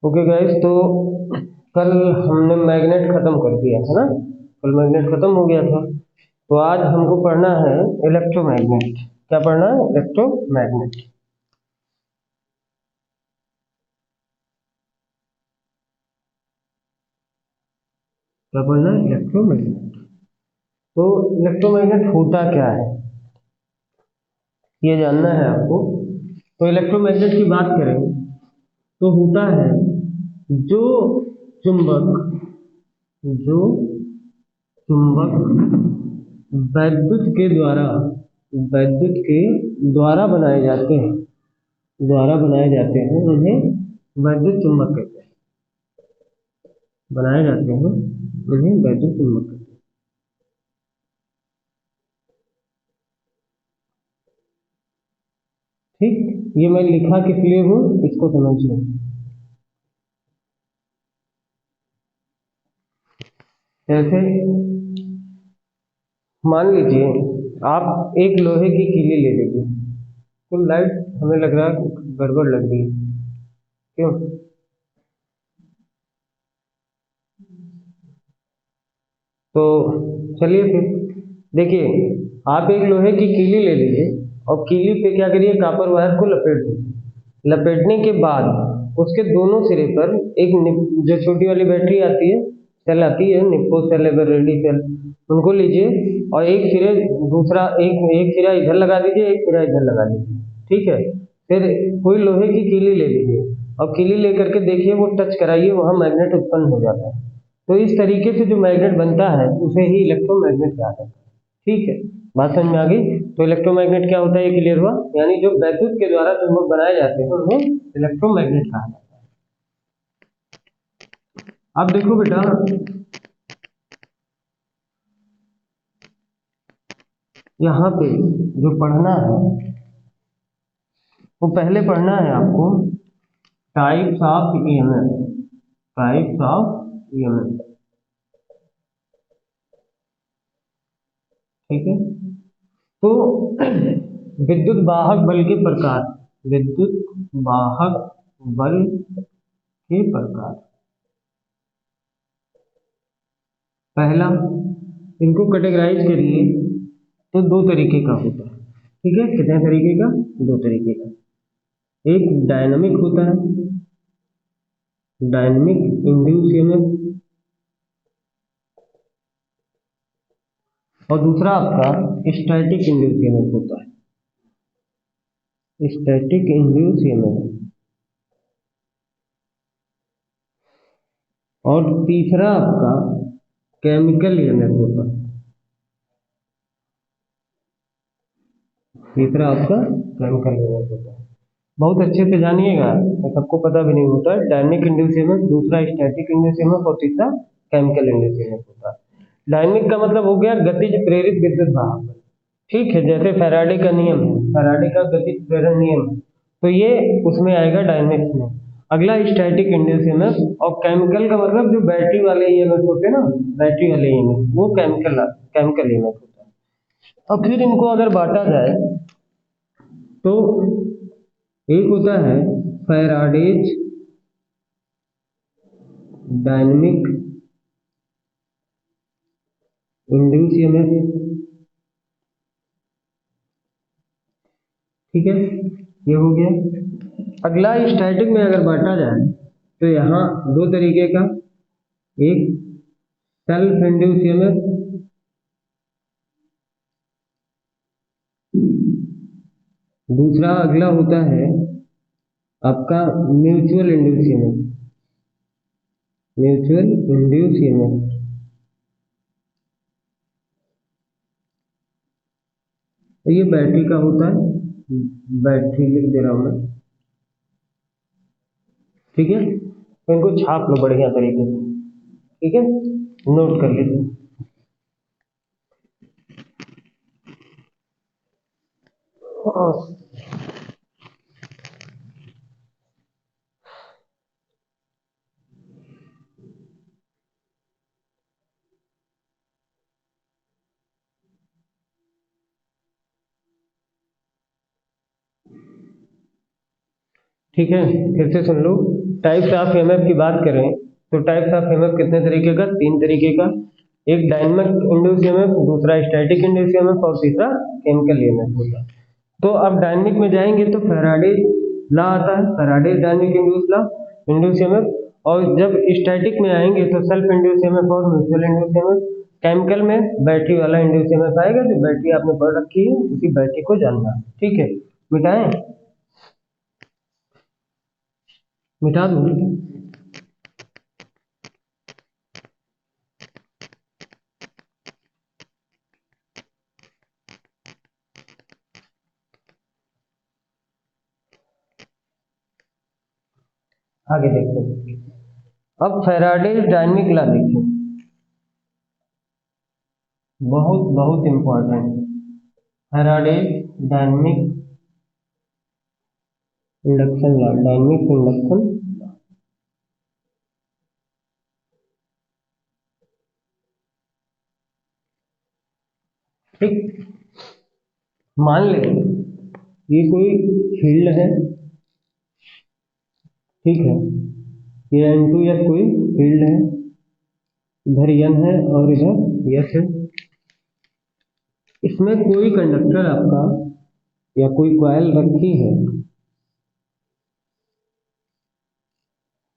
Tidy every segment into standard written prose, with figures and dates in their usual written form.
Okay guys, तो कल हमने मैग्नेट खत्म कर दिया था ना। कल मैग्नेट खत्म हो गया था, तो आज हमको पढ़ना है इलेक्ट्रोमैग्नेट। क्या पढ़ना है? इलेक्ट्रोमैग्नेट। क्या पढ़ना है? इलेक्ट्रोमैग्नेट। तो इलेक्ट्रोमैग्नेट होता क्या है, ये जानना है आपको। तो इलेक्ट्रोमैग्नेट की बात करें तो होता है जो चुंबक जो चुंबक वैद्युत के द्वारा बनाए जाते हैं उन्हें वैद्युत चुंबक कहते हैं। बनाए जाते हैं उन्हें वैद्युत चुंबक कहते हैं। ठीक, ये मैं लिखा किस लिए हूँ इसको समझिए। जैसे मान लीजिए आप एक लोहे की कीली ले लीजिए, तो लाइट हमें लग रहा है गड़बड़ लग रही है। क्यों? तो चलिए फिर देखिए, आप एक लोहे की कीली ले लीजिए और कीली पे क्या करिए, कॉपर वायर को लपेट दीजिए। लपेटने के बाद उसके दोनों सिरे पर जो छोटी वाली बैटरी आती है, सेल आती है, निप्पो सेल, एवरेडी सेल, उनको लीजिए और एक सिरे दूसरा एक एक सिरा इधर लगा दीजिए, एक सिरा इधर लगा दीजिए। ठीक है, फिर कोई लोहे की कीली ले लीजिए और कीली लेकर के देखिए, वो टच कराइए, वहाँ मैग्नेट उत्पन्न हो जाता है। तो इस तरीके से जो मैग्नेट बनता है उसे ही इलेक्ट्रोमैग्नेट कहा जाता है। ठीक है, बात समझ में आ गई। तो इलेक्ट्रोमैग्नेट क्या होता है, ये क्लियर हुआ। यानी जो वैद्युत के द्वारा चुंबक बनाए जाते हैं उन्हें इलेक्ट्रोमैग्नेट कहा जाता है। अब देखो बेटा, यहाँ पे जो पढ़ना है वो पहले पढ़ना है आपको types of EMF. Types of EMF, ठीक है। तो विद्युत वाहक बल के प्रकार, विद्युत वाहक बल के प्रकार। पहला, इनको कैटेगराइज करिए तो दो तरीके का होता है। ठीक है, कितने तरीके का? दो तरीके का। एक डायनामिक होता है, डायनामिक इंड्यूस ईएमएफ, और दूसरा आपका स्टैटिक इंड्यूस ईएमएफ होता है। Static induce EMF. और तीसरा आपका केमिकल ईएमएफ होता है। तीसरा आपका केमिकल ईएमएफ होता है। बहुत अच्छे से जानिएगा, तो सबको पता भी नहीं होता है। डायनेमिक इंड्यूस ईएमएफ, दूसरा स्टैटिक इंड्यूस ईएमएफ और तीसरा केमिकल इंड्यूस ईएमएफ होता है। डायनेमिक का मतलब हो गया गतिज प्रेरित विद्युत भाग। ठीक है, जैसे फैराडे का नियम है, फैराडे का गतिज प्रेरण नियम है, तो ये उसमें आएगा डायनेमिक्स में। अगला स्टैटिक इंड्यूस ईएमएफ, और केमिकल का मतलब जो बैटरी वाले ईएमएफ होते हैं ना, बैटरी वाले ईएमएफ, वो केमिकल केमिकल ईएमएफ होता है। और फिर इनको अगर बांटा जाए तो एक होता है फैराडेज डायनेमिक इंड्यूस ईएमएफ। ठीक है, ये हो गया। अगला स्टैटिक में अगर बांटा जाए तो यहाँ दो तरीके का, एक सेल्फ इंड्यूस ईएमएफ, दूसरा अगला होता है आपका mutual induce EMF. Mutual induce EMF, तो ये बैटरी का होता है। बैटरी लिख दे रहा हूँ मैं। ठीक है, तो इनको छाप लो बढ़िया तरीके से। ठीक है, नोट कर लीजिए। ठीक है, फिर से सुन लो। टाइप्स ऑफ ईएमएफ की बात करें तो टाइप्स ऑफ ईएमएफ कितने तरीके का? 3 तरीके का। एक डायनेमिक इंड्यूस ईएमएफ, दूसरा स्टैटिक इंड्यूस ईएमएफ और तीसरा केमिकल ईएमएफ होता है। तो अब डायनेमिक में जाएंगे तो फैराडे लॉ आता है, Faraday dynamic induce law, induce EMF. और जब स्टैटिक में आएंगे तो सेल्फ इंड्यूस ईएमएफ और म्यूचुअल इंड्यूस ईएमएफ। केमिकल में बैटरी वाला इंड्यूस ईएमएफ आएगा, जो बैटरी आपने पढ़ रखी है उसी बैटरी को जानना है। ठीक है, मिटाएं, मिटा दूं? आगे देखते हैं। अब फैराडे डायनेमिक लॉ देखिए, बहुत बहुत important. Faraday dynamic induction law, dynamic induction. ठीक, मान ले ये कोई फील्ड है, ठीक है, ये N2 कोई फील्ड है, इधर N है और इधर S है। इसमें कोई कंडक्टर आपका या कोई कॉइल रखी है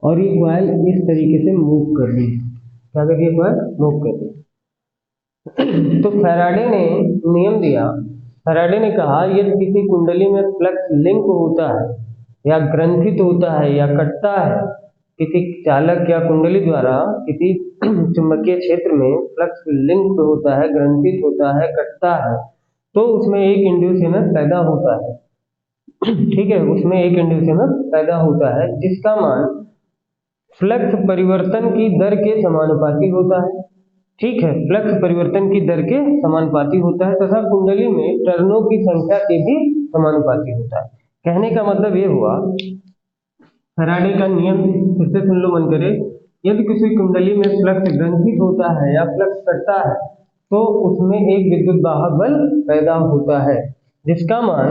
और ये कॉइल इस तरीके से मूव कर रही है। क्या कर रही है? कॉइल मूव कर रही है। तो फैराडे ने नियम दिया, फैराडे ने कहा यदि किसी कुंडली में फ्लक्स लिंक होता है या ग्रंथित होता है या कटता है, किसी चालक या कुंडली द्वारा किसी चुंबकीय क्षेत्र में फ्लक्स लिंक होता है, ग्रंथित होता है, कटता है, तो उसमें एक इंड्यूस ईएमएफ पैदा होता है। ठीक है, उसमें एक इंड्यूस ईएमएफ पैदा होता है जिसका मान फ्लक्स परिवर्तन की दर के समानुपाती होता है। ठीक है, फ्लक्स परिवर्तन की दर के समानुपाती होता है तथा कुंडली में टर्नों की संख्या के भी समानुपाती होता है। कहने का मतलब ये हुआ, फैराडे का नियम फिर से सुन लो मन करे, यदि किसी कुंडली में फ्लक्स ग्रंथित होता है या फ्लक्स कटता है तो उसमें एक विद्युत वाहक बल पैदा होता है जिसका मान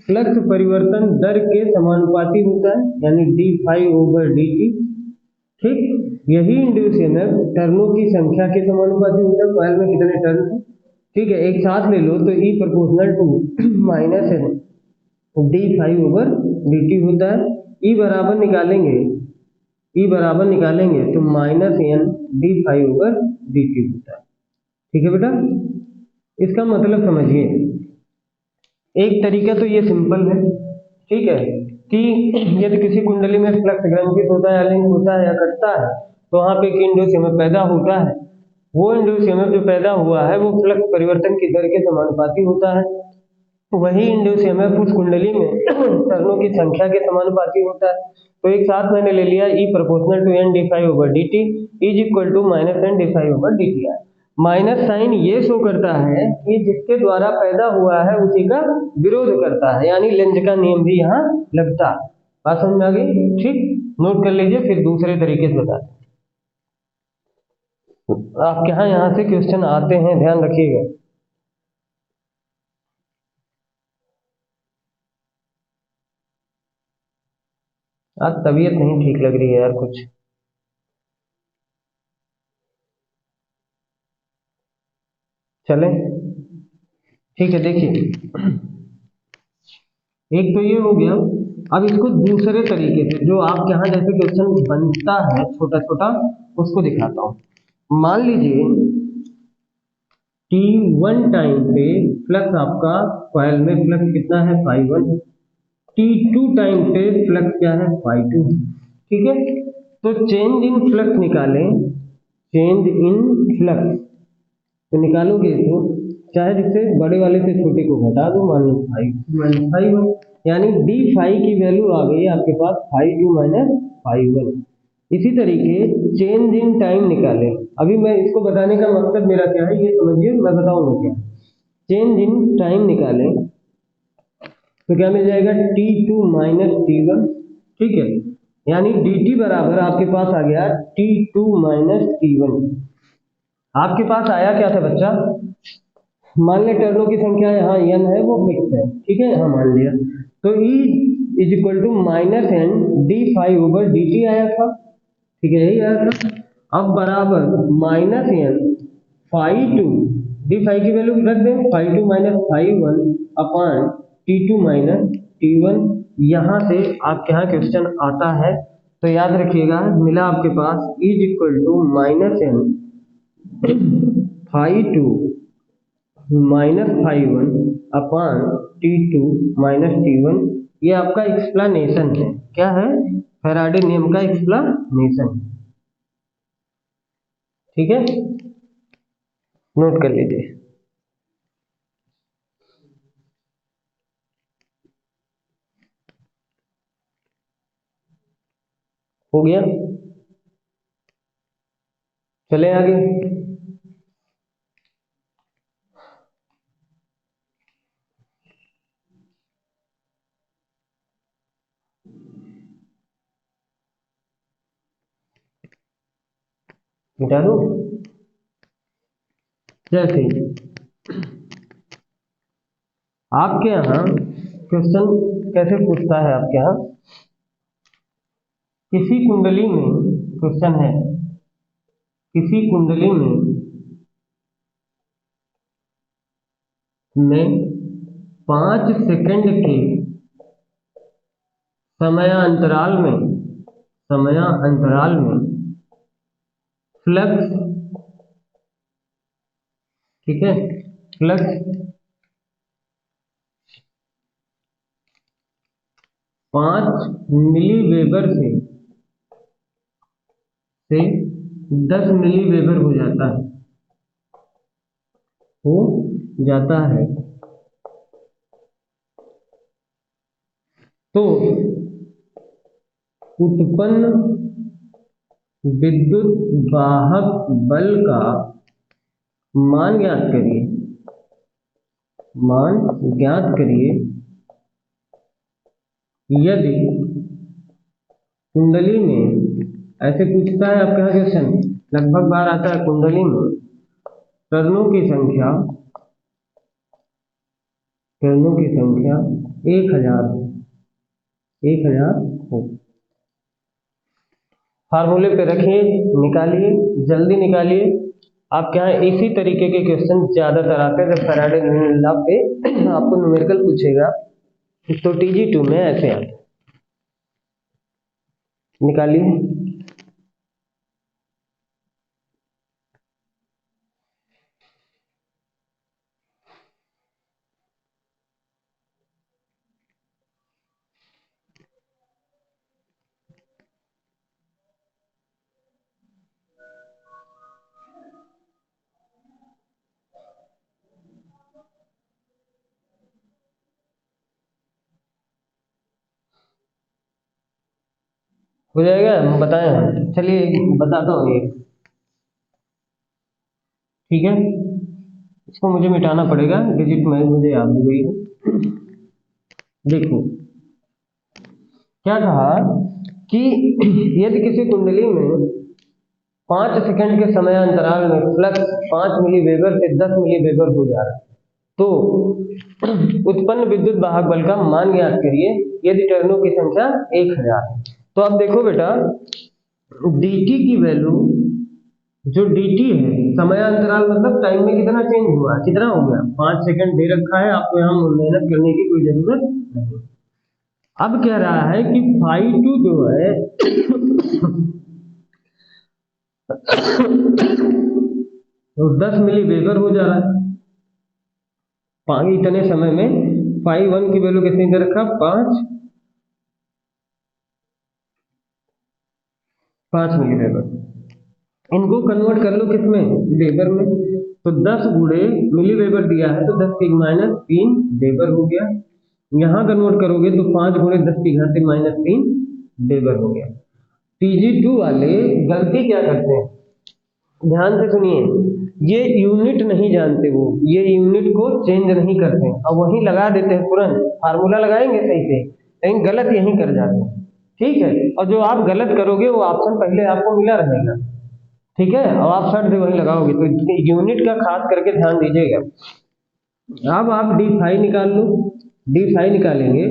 फ्लक्स परिवर्तन दर के समानुपाती होता है, यानी d∅/dt। ठीक, यही इंड्यूस ईएमएफ टर्नों की संख्या के समानुपाती होता है। कॉइल में कितने टर्न है? ठीक है, एक साथ ले लो तो E proportional to minus d∅/dt होता है। E बराबर निकालेंगे, E बराबर निकालेंगे तो -n d∅/dt होता है। ठीक है बेटा, इसका मतलब समझिए, एक तरीका तो ये सिंपल है, ठीक है, कि यदि किसी कुंडली में फ्लक्स ग्रंथित होता है या लिंक होता है या कटता है तो वहां पे एक इंड्यूस ईएमएफ पैदा होता है। वो इंड्यूस ईएमएफ जो पैदा हुआ है वो फ्लक्स परिवर्तन की दर के समानुपाती होता है। वही इंड्यूस ईएमएफ उस कुंडली में टर्नों की संख्या के समानुपाती होता है। तो एक साथ मैंने ले लिया E proportional to n d∅/dt is equal to -n d∅/dt। Minus sign ये शो करता है कि जिसके द्वारा पैदा हुआ है उसी का विरोध करता है, यानी लेंज का नियम भी यहाँ लगता है। बात समझ में आ गई? ठीक, नोट कर लीजिए, फिर दूसरे तरीके से बताते हैं। आपके यहाँ से क्वेश्चन आते हैं, ध्यान रखिएगा। आज तबीयत नहीं ठीक लग रही है यार कुछ। चलें, ठीक है, देखिए एक तो ये हो गया। अब इसको दूसरे तरीके से जो आपके यहाँ जैसे क्वेश्चन बनता है छोटा छोटा, उसको दिखाता हूँ। मान लीजिए T1 टाइम पे फ्लक्स आपका कॉइल में फ्लक्स कितना है? ∅1 है। T2 टाइम पे फ्लक्स क्या है? ∅2 है। ठीक है, तो चेंज इन फ्लक्स निकालें, चेंज इन फ्लक्स तो निकालोगे तो चाहे जिससे बड़े वाले से छोटे को घटा दो, मान लो ∅2 यानी d∅ की वैल्यू आ गई आपके पास ∅2 ∅1। इसी तरीके चेंज इन टाइम निकालें। अभी मैं इसको बताने का मकसद मेरा क्या है ये समझिए, मैं बताऊंगा क्या। चेंज इन टाइम निकालें तो क्या मिल जाएगा? T2 T1। ठीक है, यानी dt बराबर आपके पास आ गया T2 T1। आपके पास आया क्या था बच्चा? मान ले टर्नों की संख्या यहाँ n है, वो फिक्स है, ठीक है, यहाँ मान लिया। तो E is equal to minus n d phi over d t आया था, ठीक है, यही आया था। अब बराबर minus n five two d phi की वैल्यू रख दें, phi two minus five one upon t two minus t one. यहाँ से आपके यहाँ क्वेश्चन आता है तो याद रखिएगा, मिला आपके पास is equal to minus n five two minus five one upon t two minus t one. ये आपका एक्सप्लेनेशन है, क्या है, फैराडे नियम का एक्सप्लेनेशन, ठीक है, नोट कर लीजिए। हो गया, चले आगे। मिटा दो। जैसे आपके यहाँ क्वेश्चन कैसे पूछता है, आपके यहाँ किसी कुंडली में क्वेश्चन है, किसी कुंडली में 5 सेकंड के समयांतराल में फ्लक्स, ठीक है, फ्लक्स 5 मिली वेबर से 10 मिली वेबर हो जाता है, तो उत्पन्न विद्युत वाहक बल का मान ज्ञात करिए यदि कुंडली में, ऐसे पूछता है आपका क्वेश्चन, लगभग बार आता है, कुंडली में टर्नों की संख्या 1000 हो। फार्मूले पे रखिए, निकालिए, जल्दी निकालिए। आपके यहाँ इसी तरीके के क्वेश्चन ज्यादातर आते हैं जब फैराडे लॉ पे आपको न्यूमेरिकल पूछेगा, तो TG2 में ऐसे आते, निकालिए। हो जाएगा, बताएं, चलिए बताता हूँ एक, ठीक है, इसको मुझे मिटाना पड़ेगा, डिजिट में मुझे याद हो गई है। देखो क्या कहा कि यदि किसी कुंडली में 5 सेकंड के समयांतराल में फ्लक्स 5 मिली वेबर से 10 मिली वेबर हो जा रहा है, तो उत्पन्न विद्युत वाहक बल का मान ज्ञात करिए यदि टर्नों की संख्या 1000 है। तो अब देखो बेटा, dt की वैल्यू, जो dt है, समयांतराल मतलब टाइम में कितना चेंज हुआ, कितना हो गया, 5 सेकंड दे रखा है आपको, यहाँ मेहनत करने की कोई जरूरत नहीं। अब कह रहा है कि φ2 जो है तो 10 मिली वेबर हो जा रहा है इतने समय में। φ1 की वैल्यू कितनी दे रखा, 5 मिली वेबर। इनको कन्वर्ट कर लो किसमें, वेबर में, तो 10 गुणे मिली वेबर दिया है तो 10 की माइनस 3 वेबर हो गया। यहाँ कन्वर्ट करोगे तो 5 गुणे 10 की घात माइनस 3 वेबर हो गया। TG2 वाले गलती क्या करते हैं, ध्यान से सुनिए, ये यूनिट नहीं जानते, वो ये यूनिट को चेंज नहीं करते और वहीं लगा देते हैं, तुरंत फार्मूला लगाएंगे सही से, लेकिन गलत यहीं कर जाते हैं, ठीक है। और जो आप गलत करोगे वो ऑप्शन पहले आपको मिला रहेगा, ठीक है, और आप शर्ट से वहीं लगाओगे, तो यूनिट का खास करके ध्यान दीजिएगा। अब आप D5 निकाल लो, D5 निकालेंगे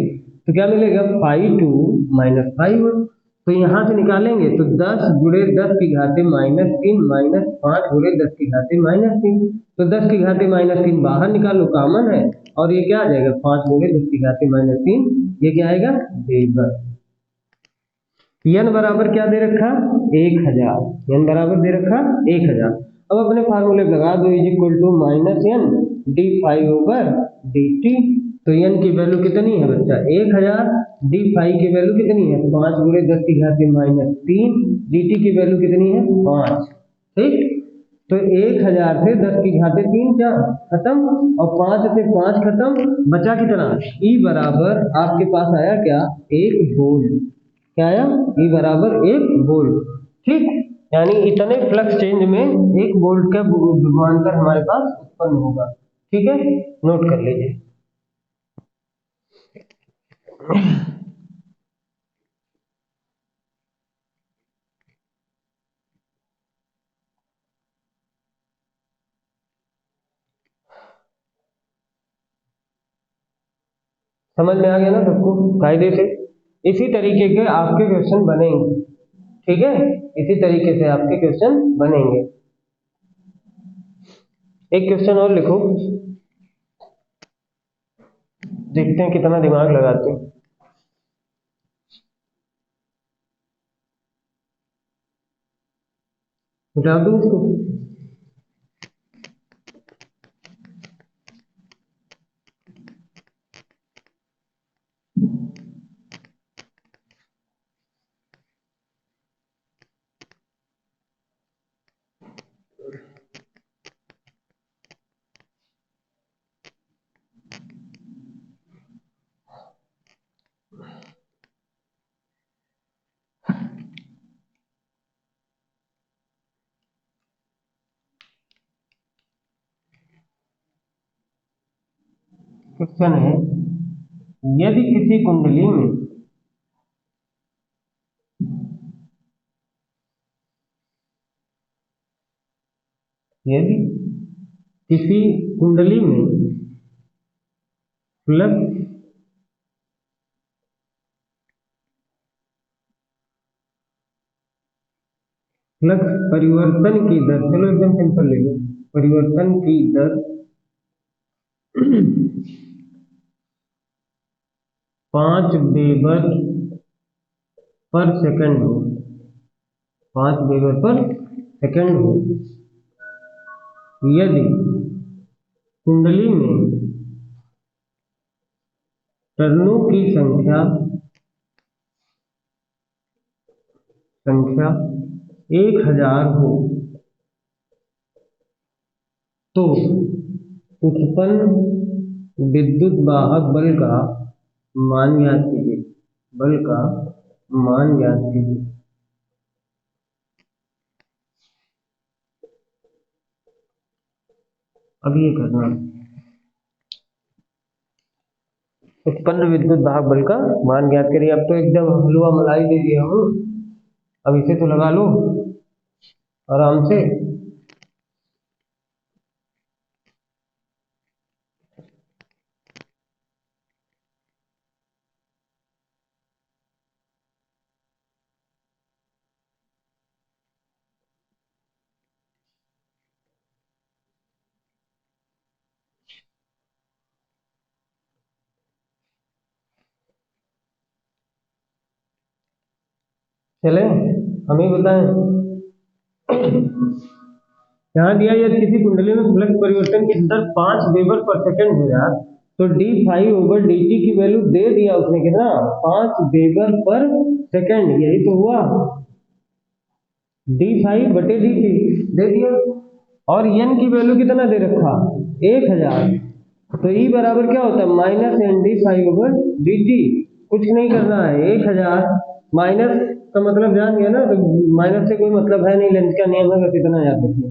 तो क्या मिलेगा, फाई 2 माइनस फाई 1। तो यहाँ से निकालेंगे तो 10 गुणे 10 की घाते माइनस 3 माइनस 5 गुणे 10 की घाते माइनस 3। तो 10 की घाते माइनस 3 बाहर निकालो, कॉमन है, और ये क्या आ जाएगा, 5 गुणे 10 की घाते माइनस 3, ये क्या आएगा, वेबर। n बराबर क्या दे रखा, 1000, n बराबर दे रखा 1000। अब अपने फार्मूले लगा दो, is equal to minus n d phi over d t. तो n की वैल्यू कितनी है बच्चा, 1000, डी फाइव की वैल्यू कितनी है, तो 5 गुणे 10 की घाते माइनस 3, डी टी की वैल्यू कितनी है, 5। ठीक, तो 1000 से 10 की घाते 3 क्या खत्म, और 5 से 5 खत्म, बचा कितना, ई बराबर आपके पास आया क्या, 1 वोल्ट। क्या आया, ई बराबर 1 वोल्ट। ठीक, यानी इतने फ्लक्स चेंज में 1 वोल्ट का विभवांतर हमारे पास उत्पन्न होगा। ठीक है, नोट कर लीजिए। समझ में आ गया ना सबको कायदे से। इसी तरीके के आपके क्वेश्चन बनेंगे। ठीक है, इसी तरीके से आपके क्वेश्चन बनेंगे। एक क्वेश्चन और लिखो, देखते हैं कितना दिमाग लगाते हैं। बता दूं इसको, क्वेश्चन है, यदि किसी कुंडली में यदि किसी कुंडली में फ्लक्स परिवर्तन की दर, चलो एकदम सिंपल ले लो, परिवर्तन की दर 5 वेबर पर सेकंड हो, 5 वेबर पर सेकंड हो, यदि कुंडली में टर्नों की संख्या 1000 हो, तो उत्पन्न विद्युत वाहक बल का मान ज्ञात कीजिए, बल का मान ज्ञात कीजिए। अब ये करना, उत्पन्न विद्युत वाहक बल का मान ज्ञात करिए। अब तो एकदम हलवा मलाई दे दिया हूँ, अब इसे तो लगा लो आराम से। चले, हमें बताएं, यहाँ दिया यदि किसी कुंडली में फ्लक्स परिवर्तन की दर 5 वेबर पर सेकंड हो जाए, तो D phi over d T की वैल्यू दे दिया उसने कितना, 5 वेबर पर सेकंड, यही तो हुआ, डी फाइव बटे डी टी दे दिया, और एन की वैल्यू कितना दे रखा, 1000। तो ई बराबर क्या होता है, minus n d phi over d t. कुछ नहीं करना है, 1000 माइनस का मतलब जान गया ना, तो माइनस से कोई मतलब है नहीं, लेंस का नियम है, बस इतना याद रखिए,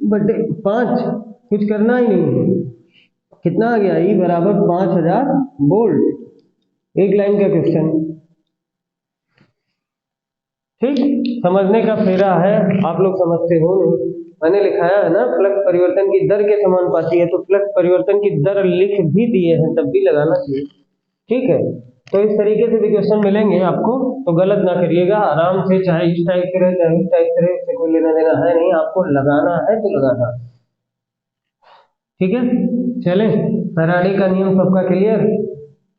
बटे 5, कुछ करना ही नहीं। कितना आ गया, ई बराबर 5000 वोल्ट। एक लाइन का क्वेश्चन। ठीक, समझने का फेरा है, आप लोग समझते हो नहीं, मैंने लिखाया है ना, फ्लक्स परिवर्तन की दर के समानुपाती है, तो फ्लक्स परिवर्तन की दर लिख भी दिए हैं, तब भी लगाना चाहिए। ठीक है, तो इस तरीके से भी क्वेश्चन मिलेंगे आपको, तो गलत ना करिएगा, आराम से, चाहे इस टाइप से रहे चाहे इस टाइप से रहे, उससे कोई लेना देना है नहीं, आपको लगाना है तो लगाना। ठीक है, चले, फैराडे का नियम सबका क्लियर?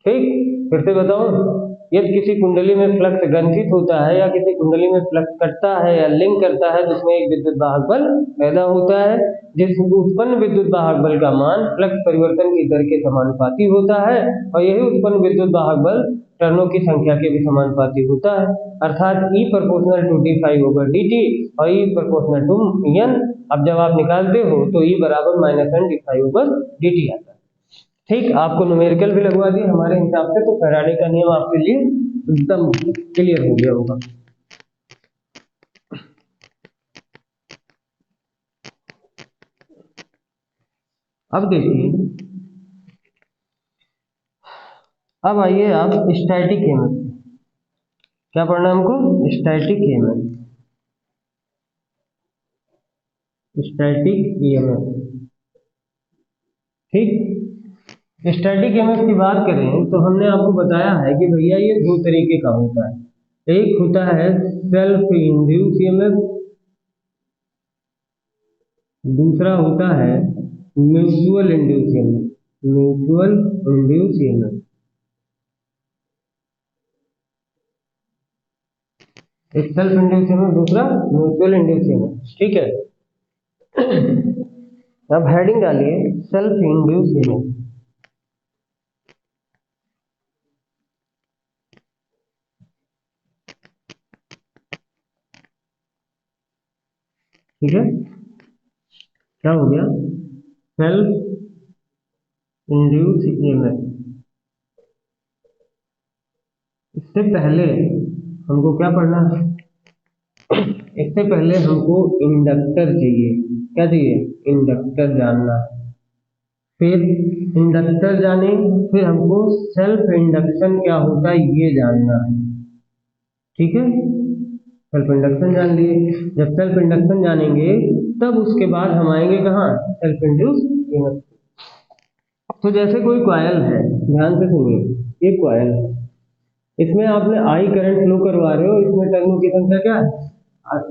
ठीक, फिर से बताऊं, यदि किसी कुंडली में फ्लक्स ग्रंथित होता है या किसी कुंडली में फ्लक्स कटता है या लिंक करता है, जिसमें एक विद्युत वाहक बल पैदा होता है, जिस उत्पन्न विद्युत वाहक बल का मान फ्लक्स परिवर्तन की दर के समानुपाती होता है, और यही उत्पन्न विद्युत वाहक बल टर्नों की संख्या के भी समानुपाती होता है, अर्थात E प्रोपोर्शनल टू d∅/dt और E प्रोपोर्शनल टू n। अब जब आप निकालते हो तो E बराबर -n d∅/dt आता है। ठीक, आपको न्यूमेरिकल भी लगवा दिए हमारे हिसाब से, तो फैराडे का नियम आपके लिए एकदम क्लियर हो गया होगा। अब देखिए, अब आइए आप स्टैटिक ईएमएफ, क्या पढ़ना है हमको? Static EMF, static EMF. ठीक, स्टैटिक ईएमएफ की बात करें तो हमने आपको बताया है कि भैया ये दो तरीके का होता है, एक होता है सेल्फ इंड्यूस ईएमएफ, दूसरा होता है mutual induce EMF, mutual induce EMF. एक सेल्फ इंड्यूस ईएमएफ, दूसरा म्यूचुअल इंड्यूस ईएमएफ। ठीक है, अब हेडिंग डालिए सेल्फ इंड्यूस ईएमएफ। ठीक है, क्या हो गया? Self induce EMF. इससे पहले हमको क्या पढ़ना है? इससे पहले हमको इंडक्टर चाहिए। क्या चाहिए? इंडक्टर जानना। फिर इंडक्टर जाने, फिर हमको सेल्फ इंडक्शन क्या होता है ये जानना है। ठीक है, सेल्फ इंडक्शन जान लिए, जब सेल्फ इंडक्शन जानेंगे तब उसके बाद हम आएंगे कहाँ? Self induce EMF. तो जैसे कोई कॉइल है, ध्यान से सुनिए, ये कॉइल है, इसमें आपने आई करंट फ्लो करवा रहे हो, इसमें टर्नों की संख्या क्या है?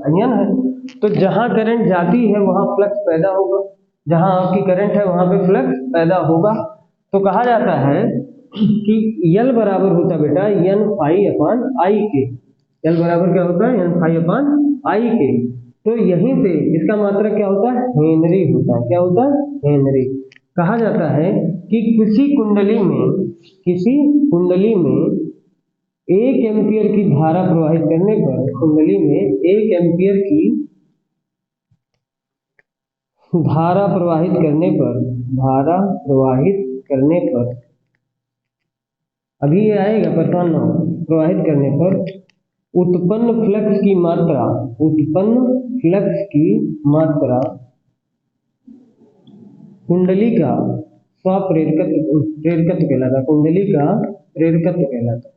n है। तो जहां करंट जाती है वहां फ्लक्स पैदा होगा, जहां आपकी करंट है वहां पे फ्लक्स पैदा होगा। तो कहा जाता है कि L बराबर होता है बेटा n फाई अपॉन आई के। L बराबर क्या होता है? n फाई अपॉन आई के। तो यहीं से इसका मात्रक क्या होता है? हेनरी होता है। क्या होता है? हेनरी। कहा जाता है कि किसी कुंडली में 1 एम्पियर की धारा प्रवाहित करने पर, कुंडली में 1 एम्पियर की धारा प्रवाहित करने पर, अभी ये आएगा, परेशान ना हो, प्रवाहित करने पर उत्पन्न फ्लक्स की कुंडली का प्रेरकत्व कहलाता, कुंडली का प्रेरकत्व कहलाता।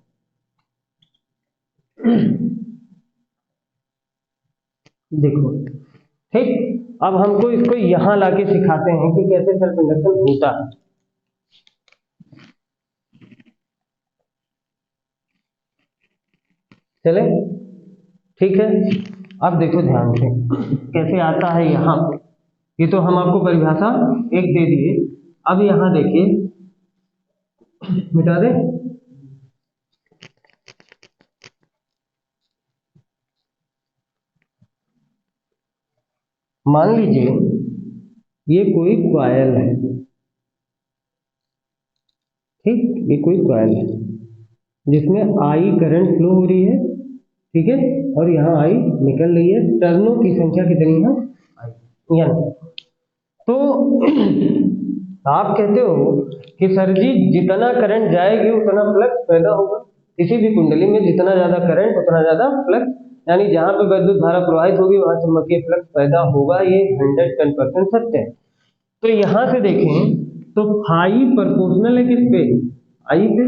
देखो, ठीक, अब हमको इसको यहां लाके सिखाते हैं कि कैसे सेल्फ इंडक्शन होता है। चले, ठीक है, अब देखो ध्यान से कैसे आता है यहाँ पे। ये तो हम आपको परिभाषा एक दे दिए, अब यहां देखिए, मिटा दे, मान लीजिए ये कोई कॉइल है, ठीक, ये कोई कॉइल है जिसमें आई करंट फ्लो हो रही है, ठीक है, और यहाँ आई निकल रही है, टर्नों की संख्या कितनी है? आई, n। तो आप कहते हो कि सर जी जितना करंट जाएगी उतना फ्लक्स पैदा होगा, किसी भी कुंडली में जितना ज्यादा करंट उतना ज्यादा फ्लक्स, यानी जहां पे विद्युत धारा प्रवाहित होगी वहां चुंबकीय फ्लक्स पैदा होगा, ये 110% सत्य है। तो यहां से देखें तो फाई प्रोपोर्शनल है किस पे? आई पे।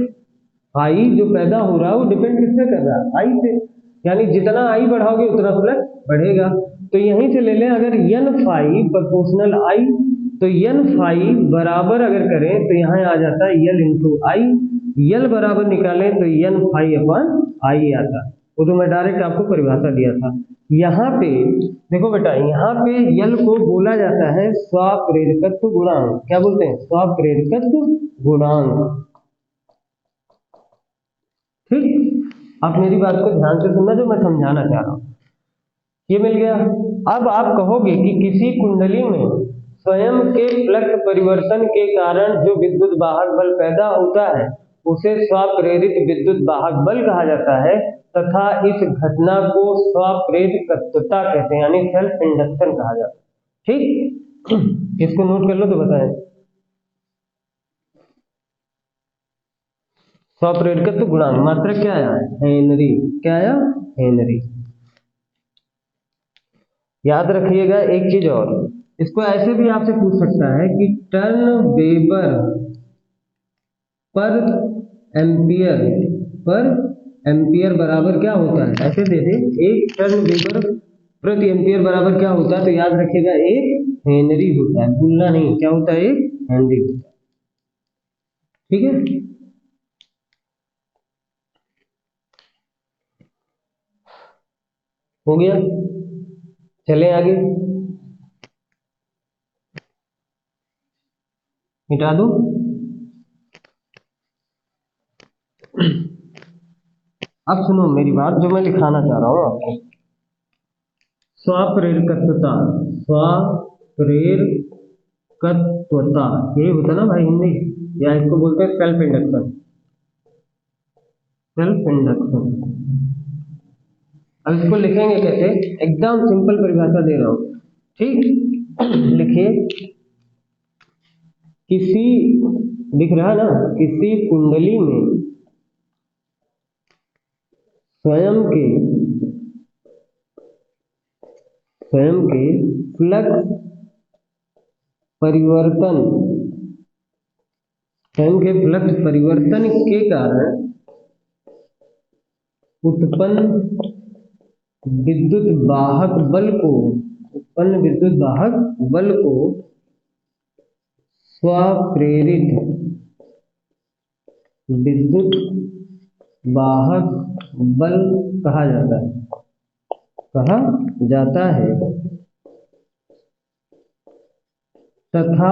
आई जो पैदा हो रहा है वो डिपेंड किससे कर रहा है? आई पे, यानी जितना आई बढ़ाओगे उतना फ्लक्स बढ़ेगा। तो यहीं से ले लें, अगर n फाई प्रोपोर्शनल आई, तो n फाई बराबर अगर करें तो यहाँ आ जाता है L इंटू आई, यल बराबर निकालें तो एन फाई अपॉन आई आता है, वो तो मैं डायरेक्ट आपको परिभाषा दिया था। यहाँ पे देखो बेटा, यहाँ पे यल को बोला जाता है स्वाप्रेरकत्व गुणांक। क्या बोलते हैं? स्वाप्रेरकत्व गुणांक। ठीक, आप मेरी बात को ध्यान से सुनना जो मैं समझाना चाह रहा हूँ। ये मिल गया। अब आप कहोगे कि किसी कुंडली में स्वयं के फ्लक्स परिवर्तन के कारण जो विद्युत वाहक बल पैदा होता है उसे स्वप्रेरित विद्युत वाहक बल कहा जाता है, तथा इस घटना को स्वप्रेरकत्वता कहते हैं, यानी सेल्फ इंडक्शन कहा जाता है। ठीक, इसको नोट कर लो तो बताएं। स्वप्रेरकत्व गुणांक मात्रक क्या आया? हेनरी। क्या आया? हेनरी। याद रखिएगा एक चीज और, इसको ऐसे भी आपसे पूछ सकता है कि टर्न वेबर पर एम्पियर बराबर क्या होता है, ऐसे दे दे, एक टर्न वेबर प्रति एम्पियर बराबर क्या होता है, तो याद रखिएगा एक हेनरी होता है, भूलना नहीं, क्या होता है? एक हेनरी होता है। ठीक है, हो गया। चलें आगे, मिटा दो। अब सुनो मेरी बात, जो मैं लिखाना चाह रहा हूं आपको। स्वप्रेरकत्वता, स्वप्रेरकत्वता यही होता ना भाई हिंदी, या इसको बोलते हैं सेल्फ इंडक्शन। Self induction. अब इसको लिखेंगे कैसे? एकदम सिंपल परिभाषा दे रहा हूं। ठीक, लिखिए, किसी, दिख रहा है ना, किसी कुंडली में स्वयं के फ्लक्स परिवर्तन, स्वयं के फ्लक्स परिवर्तन के कारण उत्पन्न विद्युत वाहक बल को स्वप्रेरित विद्युत वाहक बल कहा जाता है, तथा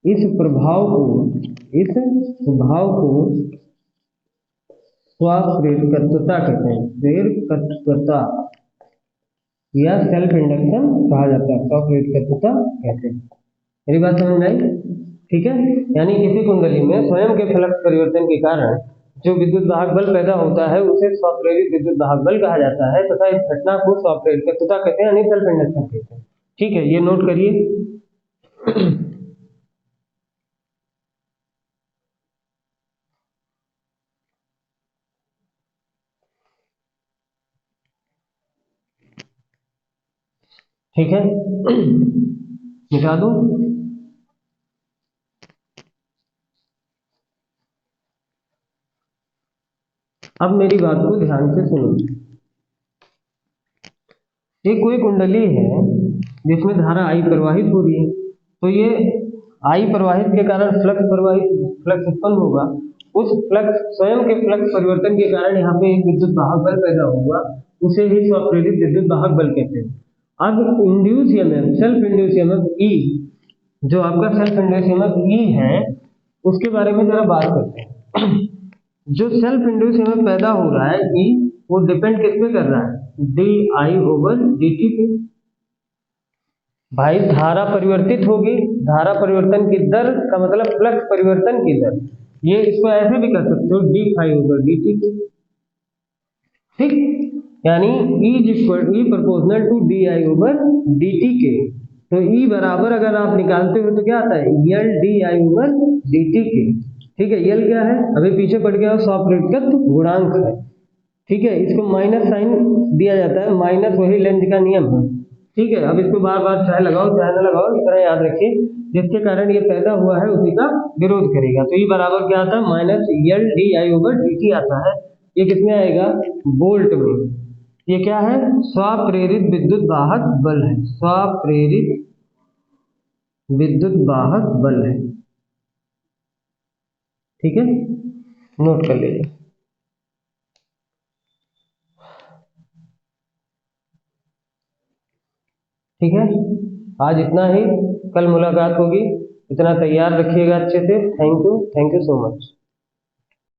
इस प्रभाव को स्वप्रेरकत्वता कहते हैं। प्रेरकत्वता या सेल्फ इंडक्शन कहा जाता है, स्वप्रेरकत्वता कहते हैं। मेरी बात समझ में आई? ठीक है, यानी किसी कुंडली में स्वयं के फ्लक्स परिवर्तन के कारण जो विद्युत वाहक बल पैदा होता है उसे स्वप्रेरित विद्युत वाहक बल कहा जाता है, तथा इस घटना को स्वप्रेरकत्वता कहते हैं, यानी सेल्फ इंडक्शन कहते हैं। ठीक है, ये नोट करिए। ठीक है, मिटा दो। अब मेरी बात को ध्यान से सुनो। ये कोई कुंडली है जिसमें धारा आई प्रवाहित हो रही है, तो ये आई प्रवाहित के कारण फ्लक्स उत्पन्न होगा। उस फ्लक्स, स्वयं के फ्लक्स परिवर्तन के कारण यहाँ पे एक विद्युत वाहक बल पैदा होगा, उसे ही स्वप्रेरित विद्युत वाहक बल कहते हैं। अब induce EMF, self induce EMF ई, जो आपका सेल्फ इंड्यूस ईएमएफ ई है, उसके बारे में जरा बात करते हैं। जो सेल्फ इंड्यूस ईएमएफ पैदा हो रहा है ई, वो डिपेंड किस पे कर रहा है? D I over d t पे। भाई धारा परिवर्तित होगी, धारा परिवर्तन की दर का मतलब फ्लक्स परिवर्तन की दर, ये इसको ऐसे भी कर सकते हो, d phi over d t पे। ठीक, यानी E proportional to d I over d t के। तो ई बराबर अगर आप निकालते हो तो क्या आता है? L d I over d t के। ठीक है, यल क्या है? अभी पीछे पड़ गया, स्वप्रेरकत्व गुणांक है। ठीक है, इसको माइनस साइन दिया जाता है, माइनस वही लेंज का नियम है। ठीक है, अब इसको बार बार चाहे लगाओ चाहे ना लगाओ, इतना याद रखिए, जिसके कारण ये पैदा हुआ है उसी का विरोध करेगा। तो ये बराबर क्या आता है? Minus L d I over d T आता है। ये किसमें आएगा? वोल्ट में। ये क्या है? स्वप्रेरित विद्युत वाहक बल है, स्वप्रेरित विद्युत वाहक बल है। ठीक है, नोट कर लीजिए। ठीक है, आज इतना ही, कल मुलाकात होगी। इतना तैयार रखिएगा अच्छे से। Thank you so much.